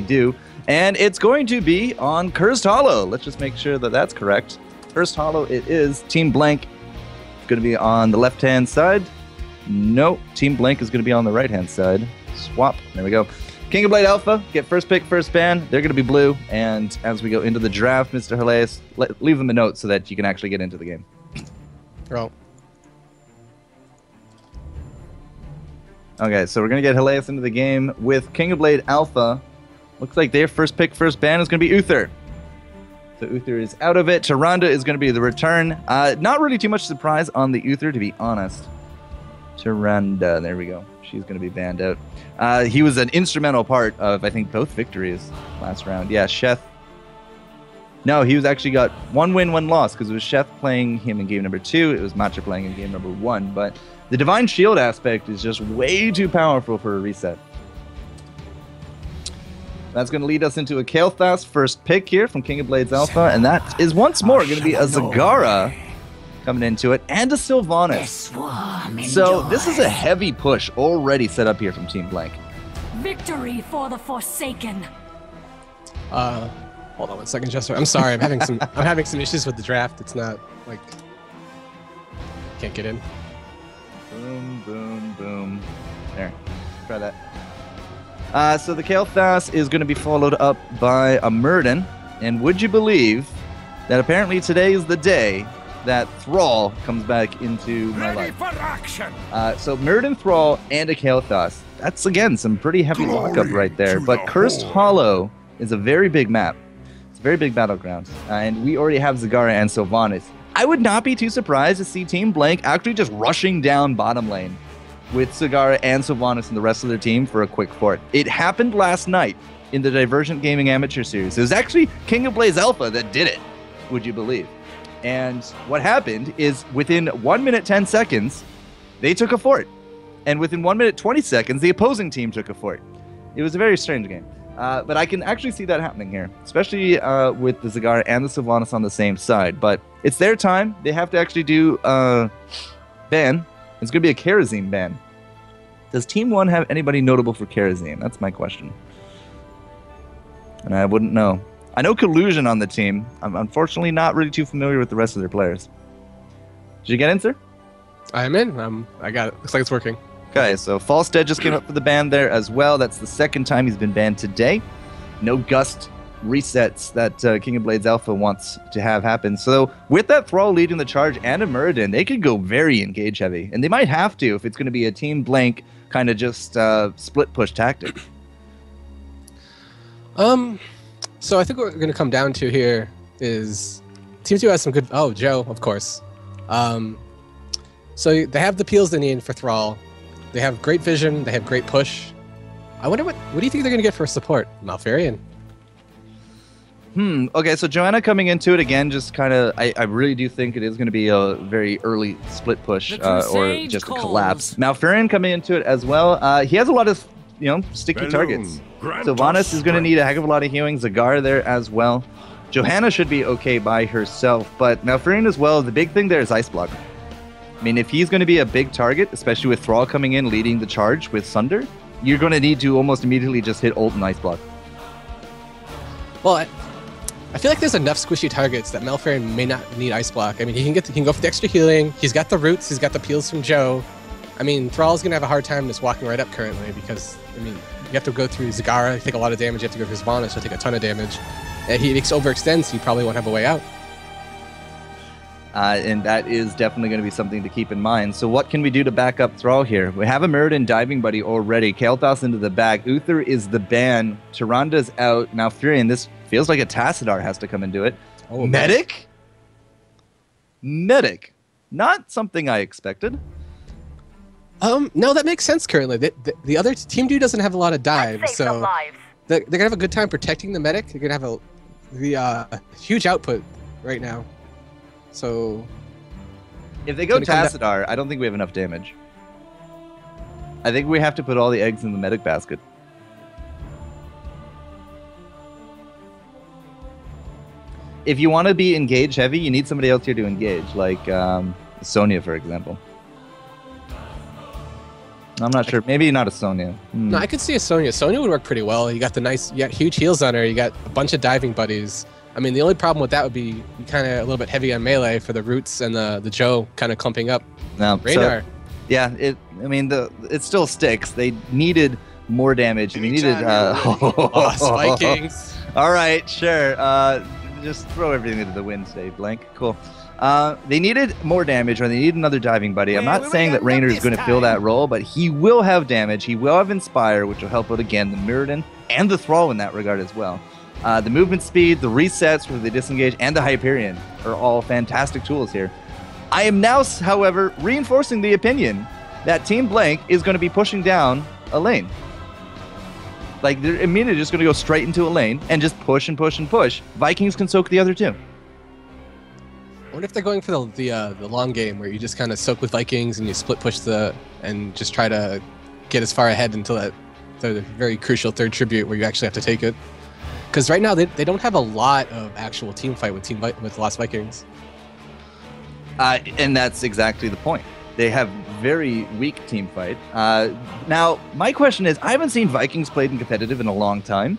do. And it's going to be on Cursed Hollow. Let's just make sure that that's correct. Cursed Hollow it is. Team Blank is going to be on the left-hand side. Nope. Team Blank is going to be on the right-hand side. Swap. There we go. King of Blade Alpha, get first pick, first ban. They're going to be blue. And as we go into the draft, Mr. Hilaeus, leave them a note so that you can actually get into the game. Roll. Okay, so we're going to get Hilaeus into the game with King of Blade Alpha. Looks like their first pick, first ban is going to be Uther. So Uther is out of it. Tyrande is going to be the return. Not really too much surprise on the Uther, to be honest. Tyrande, there we go. She's going to be banned out. He was an instrumental part of, I think, both victories last round. Yeah, Sheth. No, he was actually got 1 win, 1 loss, because it was Sheth playing him in game number 2. It was Matcha playing in game number 1. But the Divine Shield aspect is just way too powerful for a reset. That's going to lead us into a Kael'thas first pick here from King of Blades Alpha. And that is once more going to be a Zagara coming into it, and a Sylvanas. So this is a heavy push already set up here from Team Blank. Victory for the Forsaken. Hold on 1 second, Jester. I'm sorry. I'm having some issues with the draft. It's not like can't get in. Boom, boom, boom. There. Try that. So the Kael'thas is going to be followed up by a Murden. And would you believe that apparently today is the day that Thrall comes back into my life? For action. So Murden, Thrall, and a Kael'thas. That's, again, some pretty heavy lockup right there. But Cursed Hollow is a very big map. It's a very big battleground. And we already have Zagara and Sylvanas. I would not be too surprised to see Team Blank actually just rushing down bottom lane with Zagara and Sylvanas and the rest of their team for a quick fort. It happened last night in the Divergent Gaming Amateur Series. It was actually King of Blaze Alpha that did it, would you believe? And what happened is within 1 minute 10 seconds, they took a fort. And within 1 minute 20 seconds, the opposing team took a fort. It was a very strange game. But I can actually see that happening here, especially with the Zagara and the Sylvanas on the same side. But it's their time. They have to actually do ban. It's going to be a Kerosene ban. Does Team 1 have anybody notable for Kerosene? That's my question. And I wouldn't know. I know Collusion on the team. I'm unfortunately not really too familiar with the rest of their players. Did you get in, sir? I am in. I got it. Looks like it's working. Okay, so Falstead just came up for the ban there as well. That's the second time he's been banned today. No Gust resets that King of Blades Alpha wants to have happen. So with that Thrall leading the charge and a Muradin, they could go very engage heavy. And they might have to if it's going to be a Team Blank kind of just split push tactic. So I think what we're going to come down to here is Team 2 has some good... Oh, Joe, of course. So they have the peels they need for Thrall. They have great vision. They have great push. I wonder what do you think they're going to get for support? Malfurion. Okay, so Joanna coming into it again, just kind of... I really do think it is going to be a very early split push or just a collapse. Malfurion coming into it as well. He has a lot of, sticky targets. Sylvanas is going to need a heck of a lot of healing. Zagara there as well. Johanna should be okay by herself, but Malfurion as well, the big thing there is Ice Block. I mean, if he's going to be a big target, especially with Thrall coming in leading the charge with Sunder, you're going to need to almost immediately just hit ult and Ice Block. Well, I feel like there's enough squishy targets that Malfurion may not need Ice Block. I mean, he can go for the extra healing. He's got the roots. He's got the peels from Joe. I mean, Thrall's going to have a hard time just walking right up currently because, I mean, you have to go through Zagara, take a lot of damage. You have to go through Sylvanas, so take a ton of damage. And he overextends, so you probably won't have a way out. And that is definitely going to be something to keep in mind. So what can we do to back up Thrall here? We have a Muradin diving buddy already. Kael'thas into the back. Uther is the ban. Tyranda's out. Malfurion, this feels like a Tassadar has to come and do it. Oh, Medic? Medic. Not something I expected. No, that makes sense currently. The other Team 2 doesn't have a lot of dives, so they're going to have a good time protecting the Medic. They're going to have the huge output right now. So if they go Tassadar, I don't think we have enough damage. I think we have to put all the eggs in the Medic basket. If you want to be engage heavy, you need somebody else here to engage, like Sonya, for example. I'm not sure. Maybe not a Sonya. No, I could see a Sonya. Sonya would work pretty well. You got you got huge heals on her. You got a bunch of diving buddies. I mean, the only problem with that would be kind of a little bit heavy on melee for the roots and the Joe kind of clumping up. No, Radar. So, yeah, I mean, it still sticks. They needed more damage. They needed. Vikings. All right, sure. Just throw everything into the wind, say blank. Cool. They needed more damage, or they need another diving buddy. I'm not saying that Raynor is going to fill that role, but he will have damage. He will have Inspire, which will help out again the Mirrodin and the Thrall in that regard as well. The movement speed, the resets where they disengage, and the Hyperion are all fantastic tools here. I am now, however, reinforcing the opinion that Team Blank is going to be pushing down a lane. Like, they're immediately just going to go straight into a lane and just push and push and push. Vikings can soak the other two. I wonder if they're going for the long game where you just kind of soak with Vikings and you split push and just try to get as far ahead until the very crucial third tribute where you actually have to take it. Because right now they don't have a lot of actual team fight with Lost Vikings. And that's exactly the point. They have very weak team fight. Now, my question is, I haven't seen Vikings played in competitive in a long time,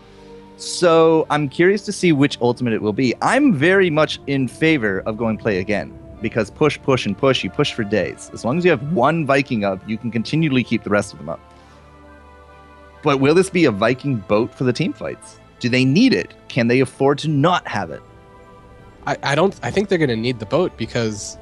so I'm curious to see which ultimate it will be. I'm very much in favor of going play again, because push, push, and push, you push for days. As long as you have one Viking up, you can continually keep the rest of them up. But will this be a Viking boat for the team fights? Do they need it? Can they afford to not have it? I think they're going to need the boat because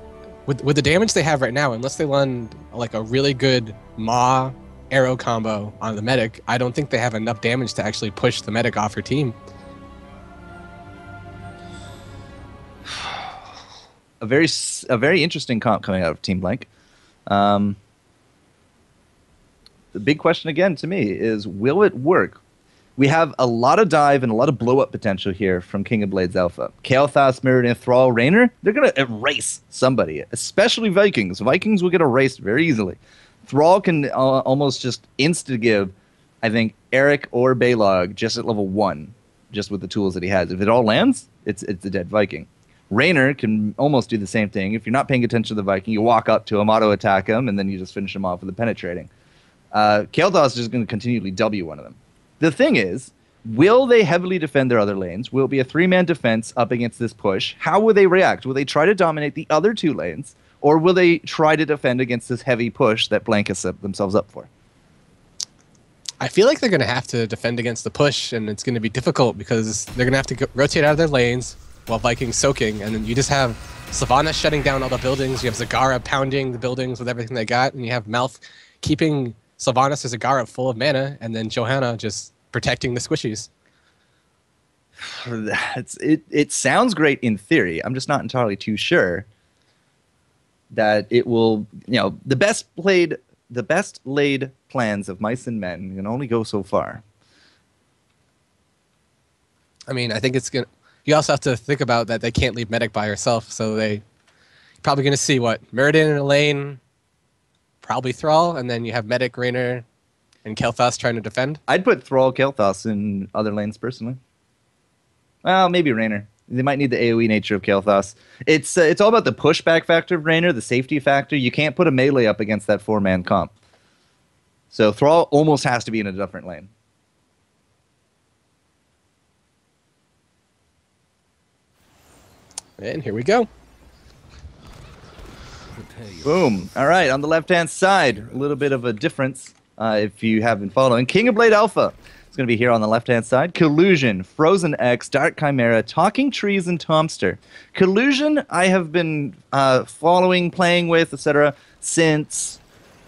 with the damage they have right now, unless they land like a really good Maw arrow combo on the medic, I don't think they have enough damage to actually push the medic off her team. A very interesting comp coming out of Team Blank. The big question again to me is, will it work? We have a lot of dive and a lot of blow-up potential here from King of Blades Alpha. Kael'thas, Mirrodin, Thrall, Raynor, they're going to erase somebody, especially Vikings. Vikings will get erased very easily. Thrall can almost just insta-give, I think, Eric or Balog just at level 1, just with the tools that he has. If it all lands, it's a dead Viking. Raynor can almost do the same thing. If you're not paying attention to the Viking, you walk up to him, auto-attack him, and then you just finish him off with the penetrating. Kael'thas is just going to continually W one of them. The thing is, will they heavily defend their other lanes? Will it be a 3-man defense up against this push? How will they react? Will they try to dominate the other 2 lanes? Or will they try to defend against this heavy push that Blank has set themselves up for? I feel like they're going to have to defend against the push, and it's going to be difficult because they're going to have to rotate out of their lanes while Vikings soaking, and then you just have Sylvanas shutting down all the buildings, you have Zagara pounding the buildings with everything they got, and you have Malth keeping Sylvanas and Zagara full of mana, and then Johanna just protecting the squishies. It sounds great in theory. I'm just not entirely too sure that it will, the best laid plans of mice and men can only go so far. I mean, I think it's going to, you also have to think about that they can't leave Medic by herself, so you're probably going to see Mirrodin in a lane, probably Thrall, and then you have Medic, Raynor, and Kael'thas trying to defend. I'd put Thrall, Kael'thas in other lanes personally. Well, maybe Raynor. They might need the AoE nature of Kael'thas. It's all about the pushback factor of Raynor, the safety factor. You can't put a melee up against that 4-man comp. So Thrall almost has to be in a different lane. And here we go. Boom. All right, on the left-hand side, a little bit of a difference if you have been following. King of Blade Alpha is going to be here on the left-hand side. Collusion, Frozen X, Dark Chimera, Talking Trees, and Tomster. Collusion, I have been following, playing with, etc. since,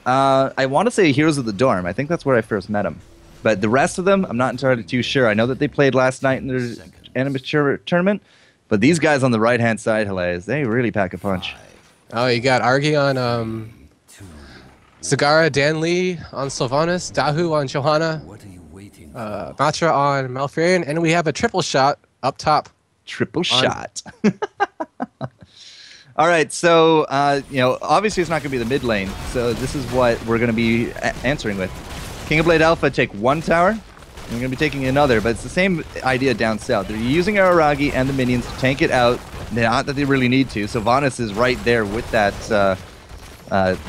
I want to say Heroes of the Dorm. I think that's where I first met him. But the rest of them, I'm not entirely too sure. I know that they played last night in their amateur tournament. But these guys on the right-hand side, Hilaire, they really pack a punch. Oh, you got Argy on Zagara, Dan Lee on Sylvanas, Dahu on Johanna, Matra on Malfurion, and we have a triple shot up top. Triple shot. All right, so, obviously it's not going to be the mid lane, so this is what we're going to be answering with. King of Blade Alpha take 1 tower. We're going to be taking another, but it's the same idea down south. They're using Araragi and the minions to tank it out. Not that they really need to. Sylvanas is right there with that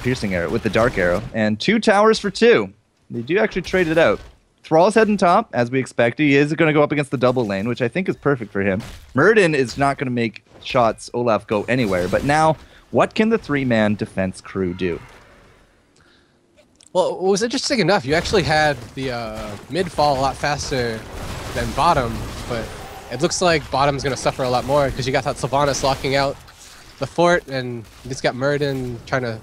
piercing arrow, with the dark arrow, and 2 towers for 2. They do actually trade it out. Thrall's heading top, as we expected. He is going to go up against the double lane, which I think is perfect for him. Murden is not going to make shots Olaf go anywhere, but now, what can the 3-man defense crew do? Well, it was interesting enough. You actually had the mid fall a lot faster than bottom, but it looks like bottom's going to suffer a lot more because you got that Sylvanas locking out the fort, and you just got Murden trying to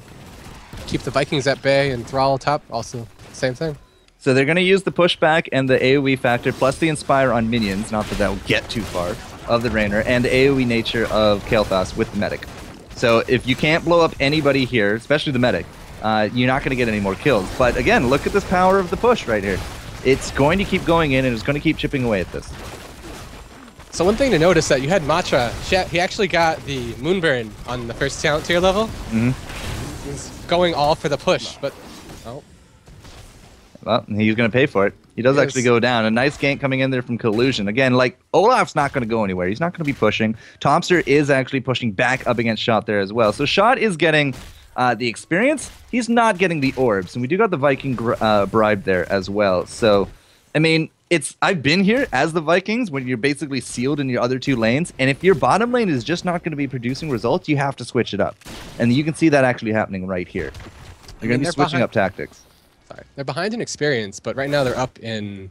keep the Vikings at bay, and Thrall top also same thing. So they're going to use the pushback and the AoE factor, plus the Inspire on minions, not that will get too far, of the Rainer, and the AoE nature of Kael'thas with the medic. So if you can't blow up anybody here, especially the medic, you're not going to get any more kills. But again, look at this power of the push right here. It's going to keep going in, and it's going to keep chipping away at this. So one thing to notice that you had Matra, he actually got the Moonburn on the first talent tier level. Mm-hmm. He's going all for the push, but oh. Well, he's going to pay for it. He does actually go down. A nice gank coming in there from Collusion. Again, like, Olaf's not going to go anywhere. He's not going to be pushing. Tomster is actually pushing back up against Shot there as well. So Shot is getting the experience. He's not getting the orbs. And we do got the Viking bribe there as well. So, I mean, I've been here as the Vikings when you're basically sealed in your other 2 lanes. And if your bottom lane is just not going to be producing results, you have to switch it up. And you can see that actually happening right here. They're going to be switching up tactics. Sorry. They're behind in experience, but right now they're up in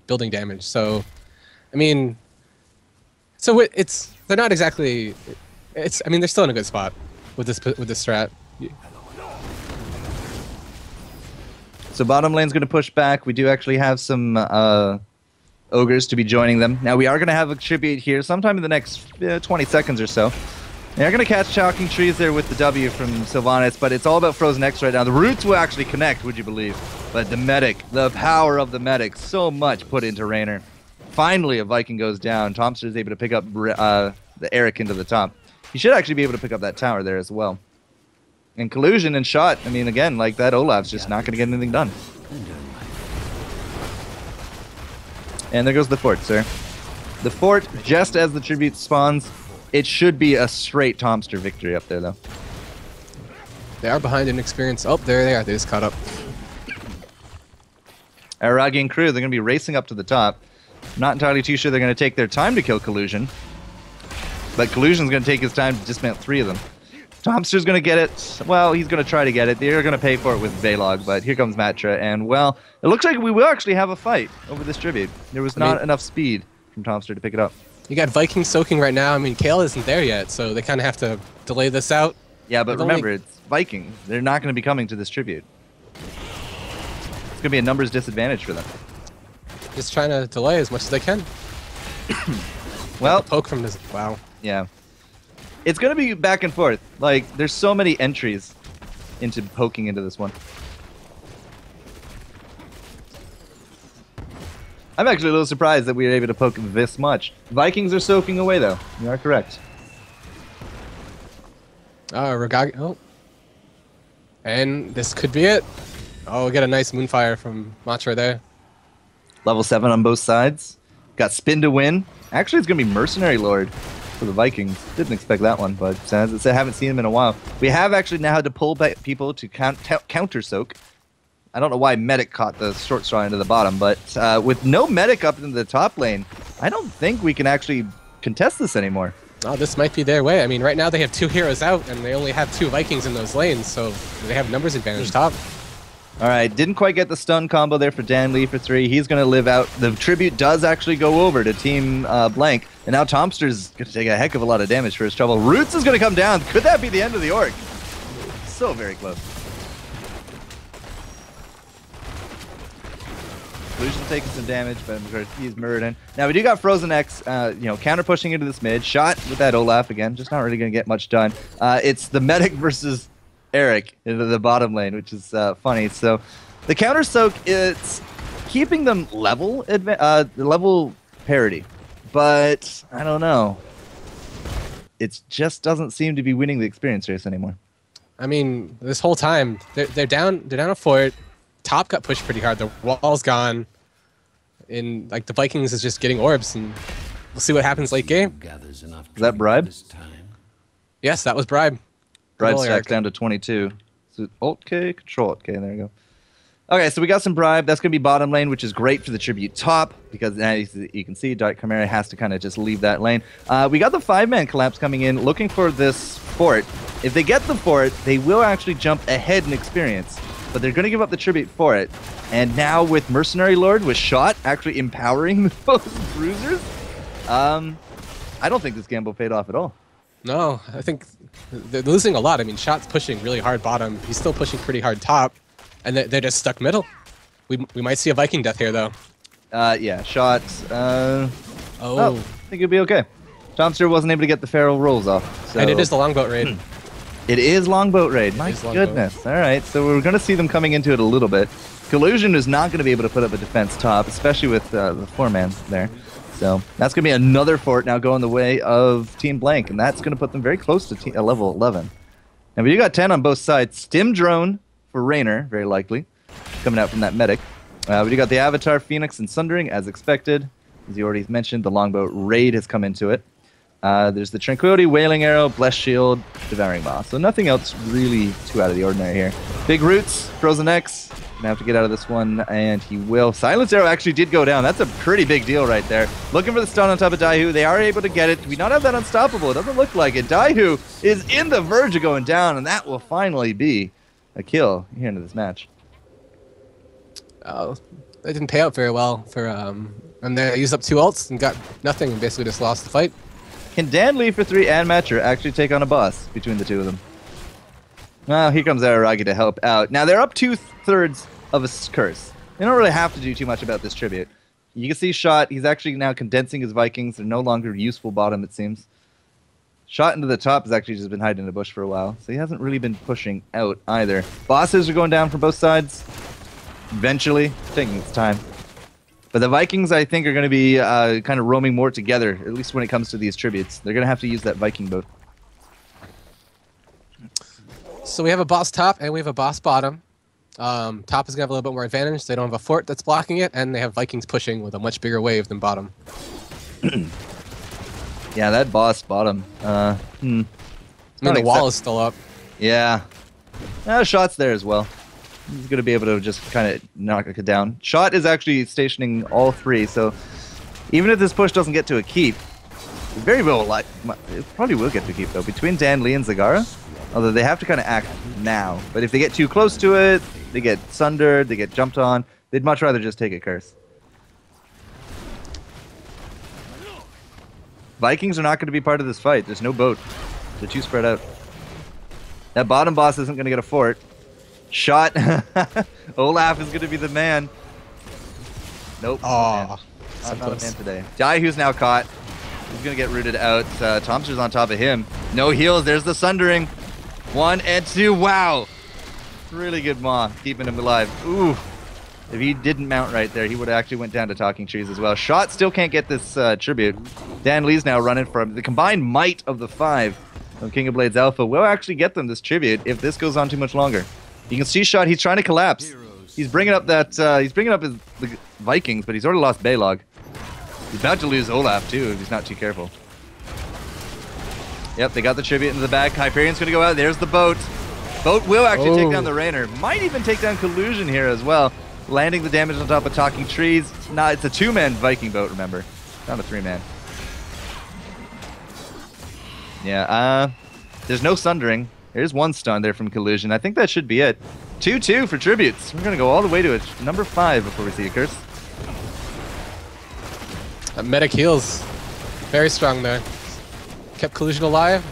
building damage. So, I mean, they're not exactly. I mean, they're still in a good spot with this strat. So bottom lane's going to push back. We do actually have some ogres to be joining them. Now we are going to have a tribute here sometime in the next 20 seconds or so. They're going to catch Chalking Trees there with the W from Sylvanas, but it's all about Frozen X right now. The roots will actually connect, would you believe? But the medic, the power of the medic, so much put into Rainer. Finally, a Viking goes down. Tomster is able to pick up the Eric into the top. He should actually be able to pick up that tower there as well. And Collusion and Shot, I mean, again, like that, Olaf's just not going to get anything done. And there goes the fort, sir. The fort, just as the tribute spawns, it should be a straight Tomster victory up there, though. They are behind in experience. Oh, there they are. They just caught up. Aragi and crew, they're going to be racing up to the top. Not entirely too sure they're going to take their time to kill Collusion. But Collusion's going to take his time to dismount 3 of them. Tomster's going to get it. Well, he's going to try to get it. They're going to pay for it with Veilog, but here comes Matra. And, well, it looks like we will actually have a fight over this tribute. There was not enough speed from Tomster to pick it up. You got Vikings soaking right now. I mean, Kael isn't there yet, so they kind of have to delay this out. Yeah, but remember, it's Vikings. They're not going to be coming to this tribute. It's going to be a numbers disadvantage for them. Just trying to delay as much as they can. Well, poke from this. Wow. Yeah. It's going to be back and forth. Like, there's so many entries into poking into this one. I'm actually a little surprised that we were able to poke this much. Vikings are soaking away, though. You are correct. Ragagi. Oh. And this could be it. Oh, we get a nice Moonfire from Matra there. Level 7 on both sides. Got spin to win. Actually, it's going to be Mercenary Lord for the Vikings. Didn't expect that one, but as I said, haven't seen him in a while. We have actually now had to pull back people to counter soak. I don't know why Medic caught the short straw into the bottom, but with no Medic up in the top lane, I don't think we can actually contest this anymore. Oh, this might be their way. I mean, right now they have 2 heroes out, and they only have 2 Vikings in those lanes, so they have numbers advantage top. All right, didn't quite get the stun combo there for Dan Lee for 3. He's going to live out. The tribute does actually go over to Team Blank, and now Tomster's going to take a heck of a lot of damage for his trouble. Roots is going to come down. Could that be the end of the orc? So very close. Illusion taking some damage, but of course he's murdered. Now we do got Frozen X, counter pushing into this mid. Shot with that Olaf again, just not really going to get much done. It's the Medic versus Eric into the bottom lane, which is funny. So the counter soak, it's keeping them level parity, but I don't know. It just doesn't seem to be winning the experience race anymore. I mean, this whole time they're down a fort. Top got pushed pretty hard. The wall's gone. And like the Vikings is just getting orbs, and we'll see what happens late game. Is that bribe? Yes, that was bribe. Bride Control stack's Eric. down to 22. So Alt K, Control Alt K. There you go. Okay, so we got some bribe. That's going to be bottom lane, which is great for the tribute top because as you can see, Dark Chimera has to kind of just leave that lane. We got the 5-man collapse coming in, looking for this fort. If they get the fort, they will actually jump ahead in experience, but they're going to give up the tribute for it. And now with Mercenary Lord, with Shot actually empowering those bruisers, I don't think this gamble paid off at all. No, I think they're losing a lot. I mean, Shot's pushing really hard bottom. He's still pushing pretty hard top. And they're just stuck middle. We might see a Viking death here, though. Yeah, Shot. I Oh. think it'll be okay. Tomster wasn't able to get the feral rolls off. So. And it is the longboat raid. It is longboat raid. My is longboat. goodness. All right, so we're going to see them coming into it a little bit. Collusion is not going to be able to put up a defense top, especially with the 4-man there. So that's going to be another fort now going the way of Team Blank, and that's going to put them very close to level 11. And we do got 10 on both sides. Stim Drone for Raynor, very likely, coming out from that medic. We do got the Avatar, Phoenix, and Sundering, as expected. As you already mentioned, the Longboat Raid has come into it. There's the Tranquility, Wailing Arrow, Blessed Shield, Devouring Maw. So nothing else really too out of the ordinary here. Big Roots, Frozen X. Gonna have to get out of this one, and he will. Silence Arrow actually did go down. That's a pretty big deal right there. Looking for the stun on top of Daihu. They are able to get it. Do we not have that unstoppable? It doesn't look like it. Daihu is in the verge of going down, and that will finally be a kill here into this match. Oh, they didn't pay out very well for and they used up 2 ults and got nothing and basically just lost the fight. Can Dan Lee for 3 and Matcher actually take on a boss between the two of them? Well, here comes Araragi to help out. Now, they're up 2/3 of a curse. They don't really have to do too much about this tribute. You can see Shot, he's actually now condensing his Vikings. They're no longer useful bottom, it seems. Shot into the top has actually just been hiding in the bush for a while, so he hasn't really been pushing out either. Bosses are going down from both sides. Eventually, taking its time. But the Vikings, I think, are going to be kind of roaming more together, at least when it comes to these tributes. They're going to have to use that Viking boat. So we have a boss top and we have a boss bottom. Top is going to have a little bit more advantage. They don't have a fort that's blocking it, and they have Vikings pushing with a much bigger wave than bottom. Yeah, that boss bottom. I mean, the wall is still up. Yeah. Shot's there as well. He's going to be able to just kind of knock it down. Shot is actually stationing all 3, so even if this push doesn't get to a keep, it very well, it probably will get to a keep, though, between Dan Lee and Zagara. Although they have to kind of act now. But if they get too close to it, they get sundered, they get jumped on. They'd much rather just take a curse. Vikings are not going to be part of this fight. There's no boat. They're too spread out. That bottom boss isn't going to get a fort. Shot. Olaf is going to be the man. Nope. Oh, not a man today. Daihu's now caught. He's going to get rooted out. Thompson's on top of him. No heals. There's the sundering. 1 and 2. Wow. Really good Maw. Keeping him alive. Ooh. If he didn't mount right there, he would have actually went down to Talking Trees as well. Shot still can't get this tribute. Dan Lee's now running for him. The combined might of the 5 of King of Blades Alpha will actually get them this tribute if this goes on too much longer. You can see Shot. He's trying to collapse. He's bringing up that. He's bringing up the Vikings, but he's already lost Baylog. He's about to lose Olaf too if he's not too careful. Yep, they got the tribute into the back. Hyperion's going to go out. There's the boat. Boat will actually take down the Raynor. Might even take down Collusion here as well. Landing the damage on top of Talking Trees. Nah, it's a 2-man Viking boat, remember. Not a 3-man. Yeah, there's no sundering. There's 1 stun there from Collusion. I think that should be it. 2-2 for tributes. We're going to go all the way to it. Number 5 before we see a curse. Medic heals. Very strong there. Kept Collusion alive.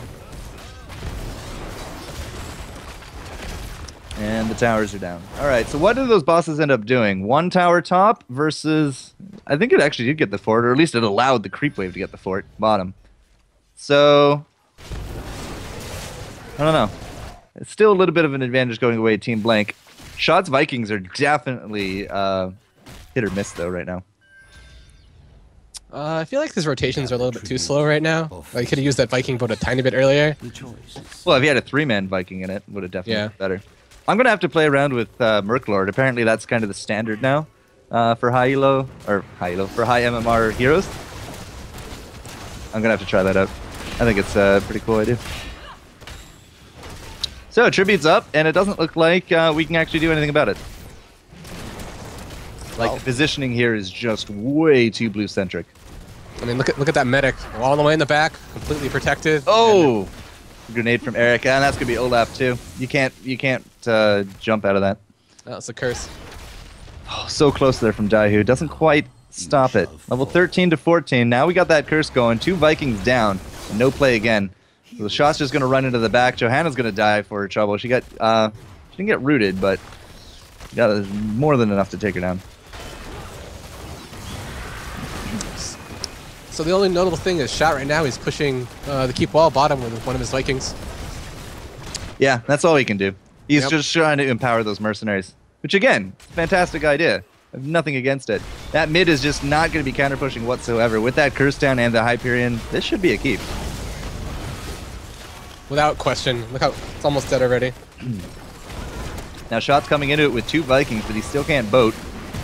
And the towers are down. All right, so what do those bosses end up doing? 1 tower top versus... I think it actually did get the fort, or at least it allowed the creep wave to get the fort bottom. So... I don't know. It's still a little bit of an advantage going away Team Blank. Shot's Vikings are definitely hit or miss, though, right now. I feel like his rotations are a little bit too slow right now. Like, he could have used that Viking boat a tiny bit earlier. Well, if he had a 3-man Viking in it, would have definitely been better. I'm going to have to play around with Merklord. Apparently, that's kind of the standard now for high elo, for high MMR heroes. I'm going to have to try that out. I think it's a pretty cool idea. So tribute's up, and it doesn't look like we can actually do anything about it. Like the positioning here is just way too blue-centric. I mean, look at that medic all the way in the back, completely protected. Oh, grenade from Eric, and that's gonna be Olaf too. You can't jump out of that. That's a curse. Oh, so close there from Daihu. Doesn't quite stop it. Level 13 to 14. Now we got that curse going. 2 Vikings down. And no play again. So the shot's just gonna run into the back. Johanna's gonna die for her trouble. She didn't get rooted, but got more than enough to take her down. So the only notable thing is Shot right now he's pushing the keep wall bottom with one of his Vikings. Yeah, that's all he can do. He's just trying to empower those mercenaries. Which again, fantastic idea. I have nothing against it. That mid is just not going to be counter pushing whatsoever. With that curse down and the Hyperion, this should be a keep. Without question. Look how it's almost dead already. Now Shot's coming into it with 2 Vikings, but he still can't boat.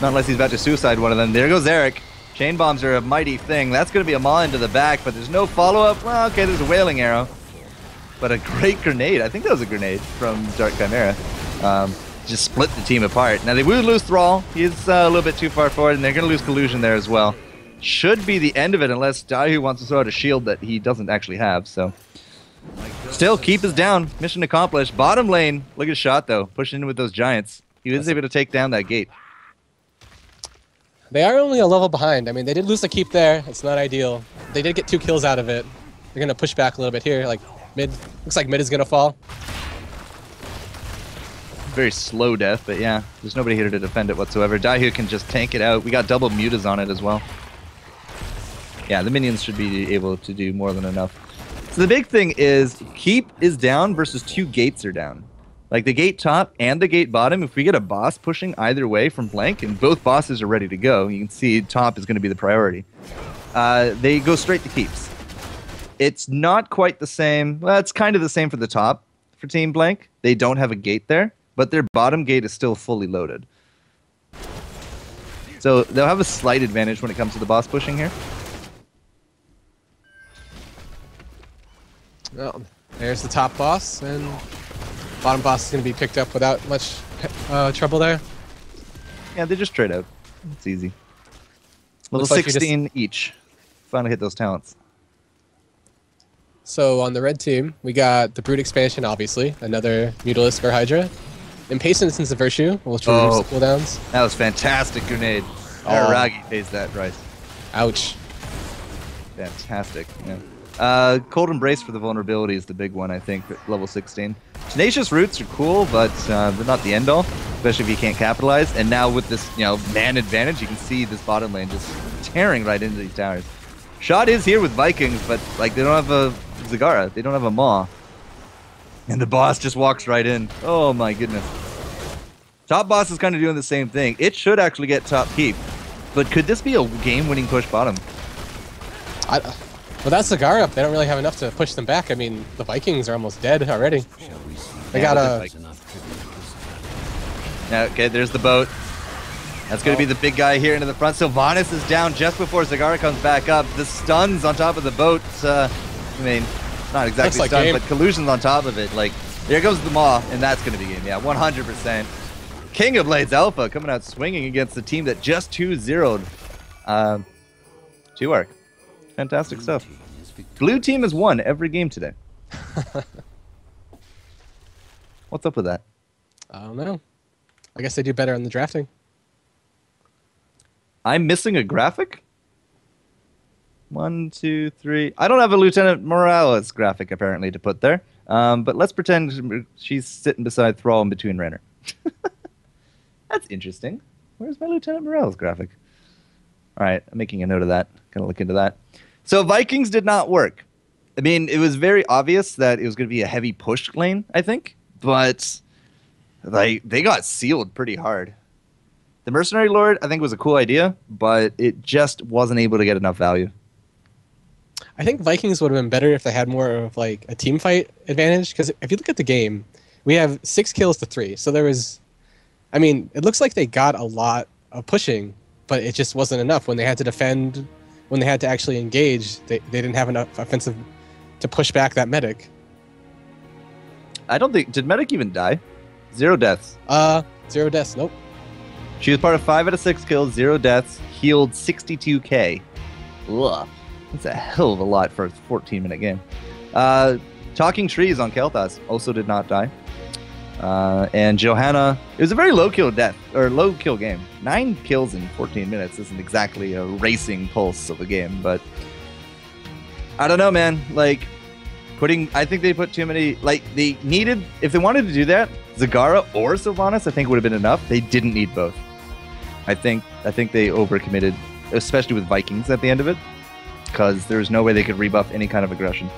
Not unless he's about to suicide one of them. There goes Eric. Chain bombs are a mighty thing. That's going to be a maw into the back, but there's no follow-up. Well, okay, there's a wailing arrow. But a great grenade. I think that was a grenade from Dark Chimera. Just split the team apart. Now they will lose Thrall. He's a little bit too far forward, and they're going to lose Collusion there as well. Should be the end of it unless Daihu wants to throw out a shield that he doesn't actually have. So still, keep is down. Mission accomplished. Bottom lane. Look at Shot, though. Pushing in with those giants. He was able to take down that gate. They are only a level behind. I mean, they did lose the keep there. It's not ideal. They did get 2 kills out of it. They're going to push back a little bit here. Like mid. Looks like mid is going to fall. Very slow death, but yeah, there's nobody here to defend it whatsoever. Daihu can just tank it out. We got double mutas on it as well. Yeah, the minions should be able to do more than enough. So the big thing is keep is down versus 2 gates are down. Like the gate top and the gate bottom, if we get a boss pushing either way from blank and both bosses are ready to go, you can see top is going to be the priority. They go straight to keeps. It's not quite the same. Well, it's kind of the same for the top for Team Blank. They don't have a gate there, but their bottom gate is still fully loaded. So they'll have a slight advantage when it comes to the boss pushing here. Well, there's the top boss, and bottom boss is going to be picked up without much trouble there. Yeah, they just trade out. It's easy. Level Looks like 16 each. Finally hit those talents. So on the red team, we got the Brute expansion, obviously. Another Mutalisk or Hydra. Impatience and Virtue, which reduce cooldowns. That was fantastic grenade. Aragi pays that price. Ouch. Fantastic. Yeah. Cold Embrace for the vulnerability is the big one, I think, at level 16. Tenacious Roots are cool, but they're not the end-all, especially if you can't capitalize. And now with this, man advantage, you can see this bottom lane just tearing right into these towers. Shot is here with Vikings, but like they don't have a Zagara, they don't have a Maw. And the boss just walks right in. Oh my goodness. Top boss is kind of doing the same thing. It should actually get top keep. But could this be a game-winning push bottom? Without Cigar up, they don't really have enough to push them back. I mean, the Vikings are almost dead already. They got a... Okay, there's the boat. That's going to be the big guy here into the front. Sylvanas is down just before Zagara comes back up. The stuns on top of the boat. I mean, not exactly like stuns, game. but collusions on top of it. Like, there goes the Maw, and that's going to be game. Yeah, 100%. King of Blades Alpha coming out swinging against the team that just 2-0'd 2-Arc. Fantastic stuff. Blue team has won every game today. What's up with that? I don't know. I guess they do better on the drafting. I'm missing a graphic? 1, 2, 3. I don't have a Lieutenant Morales graphic, apparently, to put there. But let's pretend she's sitting beside Thrall in between Raynor. That's interesting. Where's my Lieutenant Morales graphic? All right, I'm making a note of that. Gonna look into that. So Vikings did not work. I mean, it was very obvious that it was going to be a heavy push lane, I think. But they got sealed pretty hard. The Mercenary Lord, I think, was a cool idea, but it just wasn't able to get enough value. I think Vikings would have been better if they had more of like a team fight advantage. Because if you look at the game, we have 6 kills to 3. So there was, I mean, it looks like they got a lot of pushing, but it just wasn't enough. When they had to defend, when they had to actually engage, they didn't have enough offensive to push back that medic. I don't think... Did Medic even die? 0 deaths. 0 deaths. Nope. She was part of 5 out of 6 kills, 0 deaths, healed 62k. Ugh. That's a hell of a lot for a 14-minute game. Talking Trees on Kael'thas also did not die. And Johanna, it was a very low kill game. 9 kills in 14 minutes isn't exactly a racing pulse of a game, but I don't know, man. Like, I think they put too many, like, they needed, if they wanted to do that, Zagara or Sylvanas, I think would have been enough. They didn't need both. I think they overcommitted, especially with Vikings at the end of it, because there's no way they could rebuff any kind of aggression.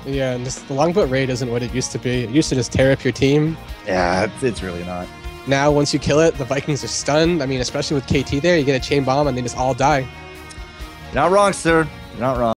Yeah, and the longboat raid isn't what it used to be. It used to just tear up your team. Yeah, it's really not. Now, once you kill it, the Vikings are stunned. I mean, especially with KT there, you get a chain bomb and they just all die. You're not wrong, sir. You're not wrong.